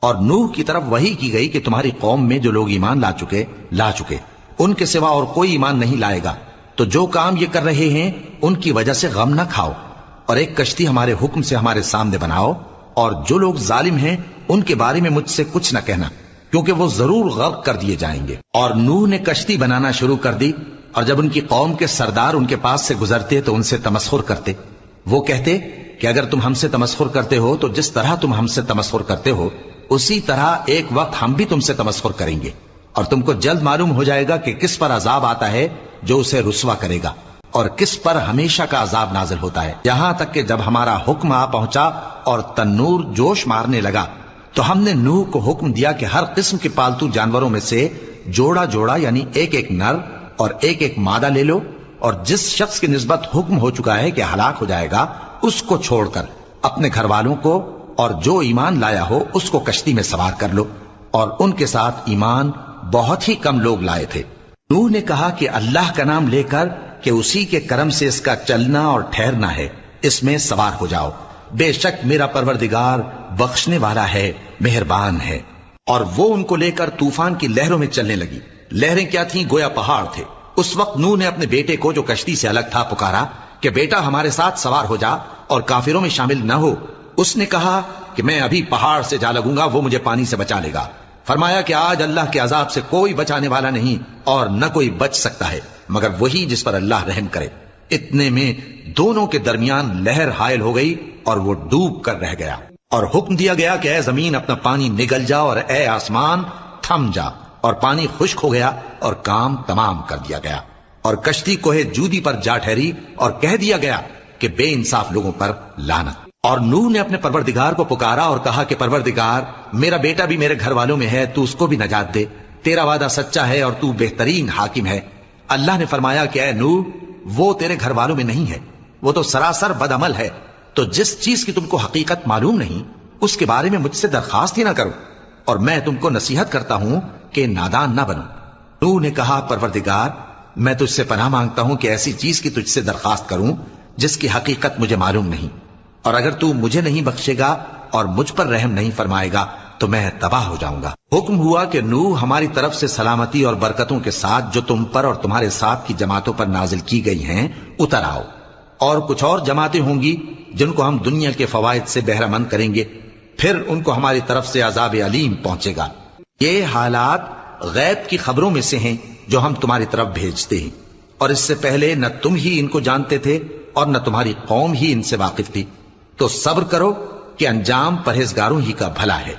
اور نوح کی طرف وحی کی گئی کہ تمہاری قوم میں جو لوگ ایمان لا چکے ان کے سوا اور کوئی ایمان نہیں لائے گا، تو جو کام یہ کر رہے ہیں ان کی وجہ سے غم نہ کھاؤ، اور ایک کشتی ہمارے حکم سے ہمارے سامنے بناؤ، اور جو لوگ ظالم ہیں ان کے بارے میں مجھ سے کچھ نہ کہنا، کیونکہ وہ ضرور غرق کر دیے جائیں گے۔ اور نوح نے کشتی بنانا شروع کر دی، اور جب ان کی قوم کے سردار ان کے پاس سے گزرتے تو ان سے تمسخر کرتے۔ وہ کہتے کہ اگر تم ہم سے تمسخر کرتے ہو تو جس طرح تم ہم سے تمسخر کرتے ہو اسی طرح ایک وقت ہم بھی تم سے تمسخر کریں گے، اور تم کو جلد معلوم ہو جائے گا کہ کس پر عذاب آتا ہے جو اسے رسوا کرے گا، اور کس پر ہمیشہ کا عذاب نازل ہوتا ہے۔ یہاں تک کہ جب ہمارا حکم آ پہنچا اور تنور جوش مارنے لگا تو ہم نے نوح کو حکم دیا کہ ہر قسم کے پالتو جانوروں میں سے جوڑا جوڑا یعنی ایک ایک نر اور ایک ایک مادہ لے لو، اور جس شخص کی نسبت حکم ہو چکا ہے کہ ہلاک ہو جائے گا اس کو چھوڑ کر اپنے گھر والوں کو اور جو ایمان لایا ہو اس کو کشتی میں سوار کر لو۔ اور ان کے ساتھ ایمان بہت ہی کم لوگ لائے تھے۔ نوح نے کہا کہ اللہ کا نام لے کر کہ اسی کے کرم سے اس کا چلنا اور ٹھہرنا ہے، اس میں سوار ہو جاؤ، بے شک میرا پروردگار بخشنے والا ہے، مہربان ہے۔ اور وہ ان کو لے کر طوفان کی لہروں میں چلنے لگی۔ لہریں کیا تھیں؟ گویا پہاڑ تھے۔ اس وقت نوح نے اپنے بیٹے کو جو کشتی سے الگ تھا پکارا کہ بیٹا ہمارے ساتھ سوار ہو جا اور کافروں میں شامل نہ ہو۔ اس نے کہا کہ میں ابھی پہاڑ سے جا لگوں گا، وہ مجھے پانی سے بچا لے گا۔ فرمایا کہ آج اللہ کے عذاب سے کوئی بچانے والا نہیں اور نہ کوئی بچ سکتا ہے مگر وہی جس پر اللہ رحم کرے۔ اتنے میں دونوں کے درمیان لہر حائل ہو گئی اور وہ ڈوب کر رہ گیا، اور حکم دیا گیا کہ اے زمین اپنا پانی نگل جا اور اے آسمان تھم جا، اور پانی خشک ہو گیا اور کام تمام کر دیا گیا، اور کشتی کوہ جودی پر جا ٹھہری، اور کہہ دیا گیا کہ بے انصاف لوگوں پر لعنت۔ اور نوح نے اپنے پروردگار کو پکارا اور کہا کہ پروردگار میرا بیٹا بھی میرے گھر والوں میں ہے، تو اس کو بھی نجات دے، تیرا وعدہ سچا ہے اور تو بہترین حاکم ہے۔ اللہ نے فرمایا کہ اے نوح وہ تیرے گھر والوں میں نہیں ہے، وہ تو سراسر بد عمل ہے، تو جس چیز کی تم کو حقیقت معلوم نہیں اس کے بارے میں مجھ سے درخواست ہی نہ کرو، اور میں تم کو نصیحت کرتا ہوں کہ نادان نہ بنو۔ نوح نے کہا پروردگار میں تجھ سے پناہ مانگتا ہوں کہ ایسی چیز کی تجھ سے درخواست کروں جس کی حقیقت مجھے معلوم نہیں، اور اگر تو مجھے نہیں بخشے گا اور مجھ پر رحم نہیں فرمائے گا تو میں تباہ ہو جاؤں گا۔ حکم ہوا کہ نوح ہماری طرف سے سلامتی اور برکتوں کے ساتھ جو تم پر اور تمہارے ساتھ کی جماعتوں پر نازل کی گئی ہیں اتر آؤ، اور کچھ اور جماعتیں ہوں گی جن کو ہم دنیا کے فوائد سے بہرہ مند کریں گے، پھر ان کو ہماری طرف سے عذاب علیم پہنچے گا۔ یہ حالات غیب کی خبروں میں سے ہیں جو ہم تمہاری طرف بھیجتے ہیں، اور اس سے پہلے نہ تم ہی ان کو جانتے تھے اور نہ تمہاری قوم ہی ان سے واقف تھی، تو صبر کرو کہ انجام پرہیزگاروں ہی کا بھلا ہے۔